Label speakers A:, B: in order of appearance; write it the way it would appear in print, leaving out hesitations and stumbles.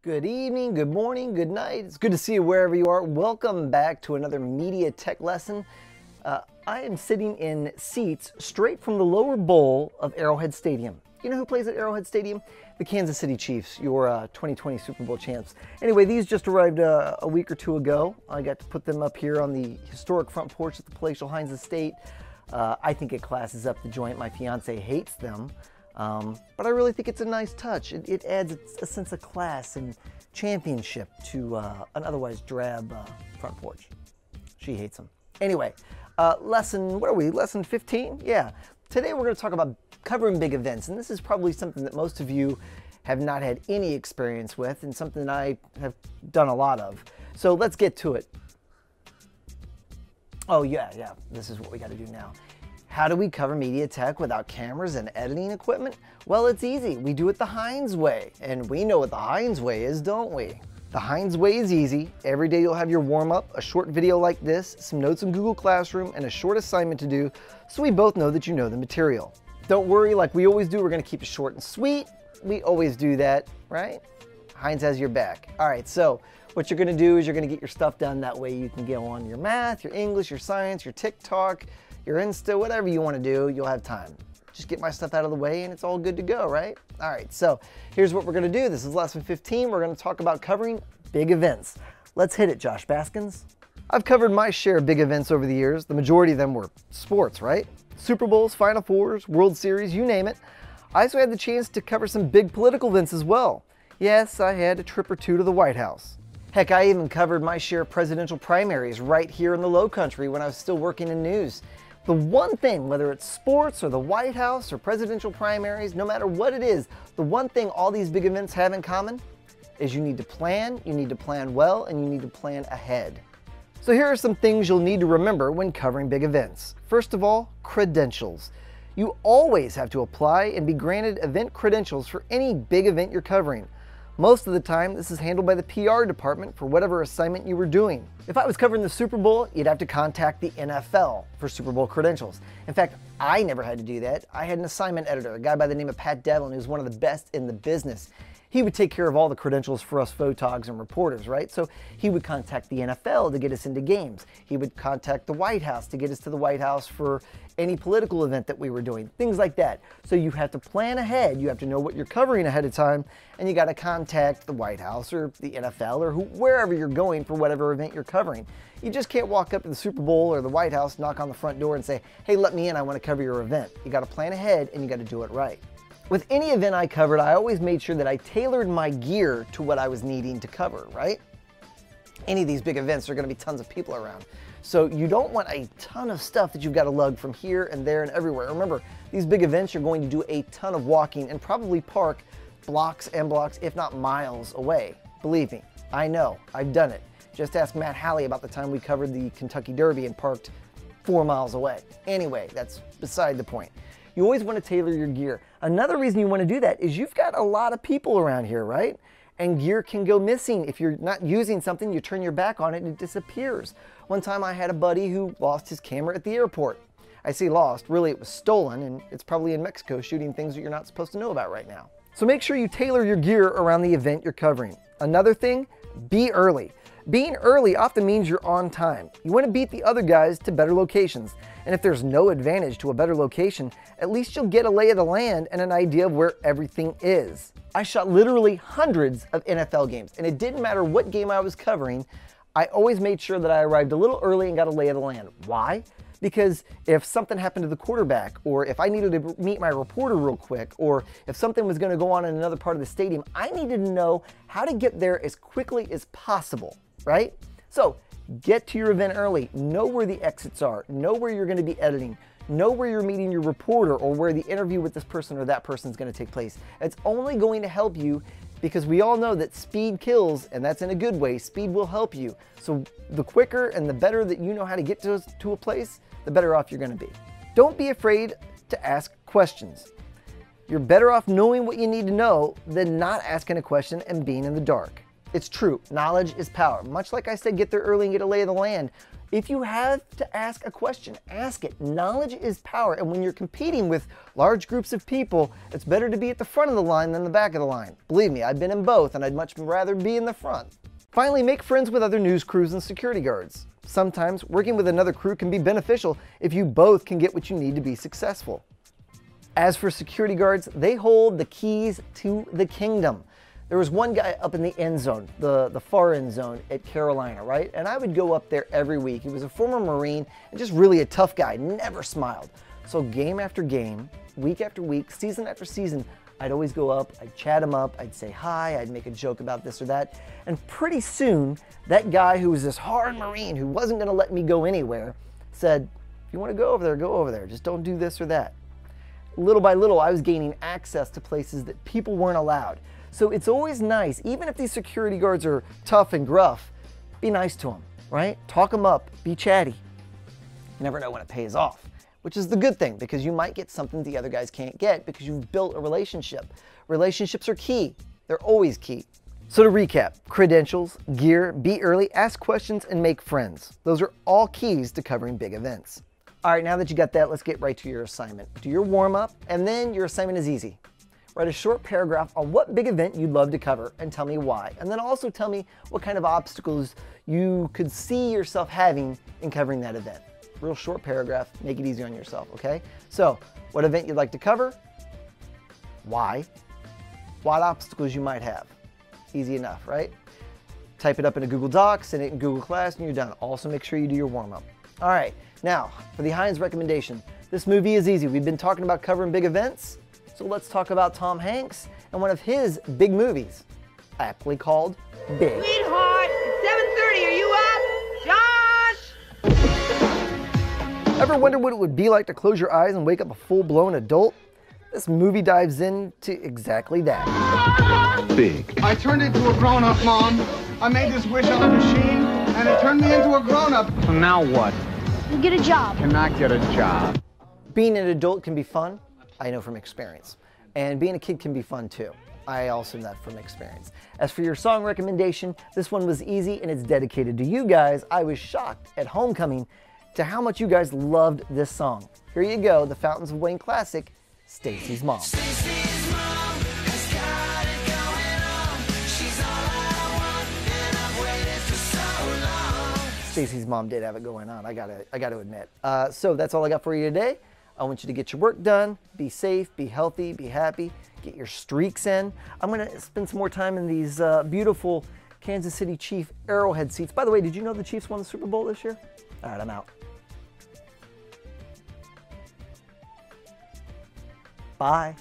A: Good evening, good morning, good night. It's good to see you wherever you are. Welcome back to another media tech lesson. I am sitting in seats straight from the lower bowl of Arrowhead Stadium. You know who plays at Arrowhead Stadium? The Kansas City Chiefs, your 2020 Super Bowl champs. Anyway, these just arrived a week or two ago. I got to put them up here on the historic front porch at the palatial Heinz Estate. I think it classes up the joint. My fiance hates them. But I really think it's a nice touch. It adds a sense of class and championship to an otherwise drab front porch. She hates them. Anyway, lesson 15? Yeah. Today we're going to talk about covering big events, and this is probably something that most of you have not had any experience with and something that I have done a lot of. So let's get to it. Oh yeah, this is what we got to do now. How do we cover media tech without cameras and editing equipment? Well, it's easy. We do it the Lyons Way. And we know what the Lyons Way is, don't we? The Lyons Way is easy. Every day you'll have your warm-up, a short video like this, some notes in Google Classroom, and a short assignment to do, so we both know that you know the material. Don't worry, like we always do, we're gonna keep it short and sweet. We always do that, right? Heinz has your back. All right, so what you're gonna do is you're gonna get your stuff done. That way you can go on your math, your English, your science, your TikTok, your Insta, whatever you want to do, you'll have time. Just get my stuff out of the way and it's all good to go, right? All right, so here's what we're going to do. This is lesson 15. We're going to talk about covering big events. Let's hit it, Josh Baskins. I've covered my share of big events over the years. The majority of them were sports, right? Super Bowls, Final Fours, World Series, you name it. I also had the chance to cover some big political events as well. Yes, I had a trip or two to the White House. Heck, I even covered my share of presidential primaries right here in the Low Country when I was still working in news. The one thing, whether it's sports or the White House or presidential primaries, no matter what it is, the one thing all these big events have in common is you need to plan well, and you need to plan ahead. So here are some things you'll need to remember when covering big events. First of all, credentials. You always have to apply and be granted event credentials for any big event you're covering. Most of the time, this is handled by the PR department for whatever assignment you were doing. If I was covering the Super Bowl, you'd have to contact the NFL for Super Bowl credentials. In fact, I never had to do that. I had an assignment editor, a guy by the name of Pat Devlin, who's one of the best in the business. He would take care of all the credentials for us photogs and reporters, right? So he would contact the NFL to get us into games. He would contact the White House to get us to the White House for any political event that we were doing, things like that. So you have to plan ahead. You have to know what you're covering ahead of time, and you got to contact the White House or the NFL or wherever you're going for whatever event you're covering. You just can't walk up to the Super Bowl or the White House, knock on the front door and say, hey, let me in, I want to cover your event. You got to plan ahead and you got to do it right. With any event I covered, I always made sure that I tailored my gear to what I was needing to cover, right? Any of these big events, there are going to be tons of people around. So you don't want a ton of stuff that you've got to lug from here and there and everywhere. Remember, these big events, you're going to do a ton of walking and probably park blocks and blocks, if not miles away. Believe me, I know, I've done it. Just ask Matt Halley about the time we covered the Kentucky Derby and parked 4 miles away. Anyway, that's beside the point. You always want to tailor your gear. Another reason you want to do that is you've got a lot of people around here, right? And gear can go missing. If you're not using something, you turn your back on it and it disappears. One time I had a buddy who lost his camera at the airport. I say lost, really it was stolen, and it's probably in Mexico shooting things that you're not supposed to know about right now. So make sure you tailor your gear around the event you're covering. Another thing, be early. Being early often means you're on time. You want to beat the other guys to better locations. And if there's no advantage to a better location, at least you'll get a lay of the land and an idea of where everything is. I shot literally hundreds of NFL games, and it didn't matter what game I was covering, I always made sure that I arrived a little early and got a lay of the land. Why? Because if something happened to the quarterback, or if I needed to meet my reporter real quick, or if something was going to go on in another part of the stadium, I needed to know how to get there as quickly as possible, right? So get to your event early, know where the exits are, know where you're going to be editing, know where you're meeting your reporter or where the interview with this person or that person is going to take place. It's only going to help you because we all know that speed kills, and that's in a good way. Speed will help you. So the quicker and the better that you know how to get to a place, the better off you're going to be. Don't be afraid to ask questions. You're better off knowing what you need to know than not asking a question and being in the dark. It's true, knowledge is power. Much like I said, get there early and get a lay of the land. If you have to ask a question, ask it. Knowledge is power, and when you're competing with large groups of people, it's better to be at the front of the line than the back of the line. Believe me, I've been in both, and I'd much rather be in the front. Finally, make friends with other news crews and security guards. Sometimes working with another crew can be beneficial if you both can get what you need to be successful. As for security guards, they hold the keys to the kingdom. There was one guy up in the end zone, the far end zone at Carolina, right? And I would go up there every week. He was a former Marine and just really a tough guy, never smiled. So game after game, week after week, season after season, I'd always go up, I'd chat him up, I'd say hi, I'd make a joke about this or that. And pretty soon, that guy who was this hard Marine who wasn't gonna let me go anywhere said, if you wanna go over there, go over there. Just don't do this or that. Little by little, I was gaining access to places that people weren't allowed. So it's always nice, even if these security guards are tough and gruff, be nice to them, right? Talk them up, be chatty. You never know when it pays off, which is the good thing because you might get something the other guys can't get because you've built a relationship. Relationships are key. They're always key. So to recap, credentials, gear, be early, ask questions, and make friends. Those are all keys to covering big events. All right, now that you got that, let's get right to your assignment. Do your warm-up, and then your assignment is easy. Write a short paragraph on what big event you'd love to cover and tell me why. And then also tell me what kind of obstacles you could see yourself having in covering that event. Real short paragraph, make it easy on yourself, okay? So, what event you'd like to cover, why, what obstacles you might have. Easy enough, right? Type it up in a Google Doc, send it in Google Class, and you're done. Also make sure you do your warm-up. All right, now for the Hines recommendation. This movie is easy. We've been talking about covering big events. So let's talk about Tom Hanks and one of his big movies, aptly called Big.
B: Sweetheart, it's 7:30. Are you up? Josh!
A: Ever wonder what it would be like to close your eyes and wake up a full-blown adult? This movie dives into exactly that.
C: Big.
D: I turned into a grown-up, Mom. I made this wish on a machine, and it turned me into a grown-up.
C: So now what?
E: You get a job.
D: Cannot get a job.
A: Being an adult can be fun. I know from experience. And being a kid can be fun too. I also know that from experience. As for your song recommendation, this one was easy and it's dedicated to you guys. I was shocked at homecoming to how much you guys loved this song. Here you go, the Fountains of Wayne classic, Stacy's Mom.
F: Stacy's mom has got it going on. She's all I want and I've waited for so long.
A: Stacy's mom did have it going on, I gotta admit. So that's all I got for you today. I want you to get your work done, be safe, be healthy, be happy, get your streaks in. I'm gonna spend some more time in these beautiful Kansas City Chief Arrowhead seats. By the way, did you know the Chiefs won the Super Bowl this year? All right, I'm out. Bye.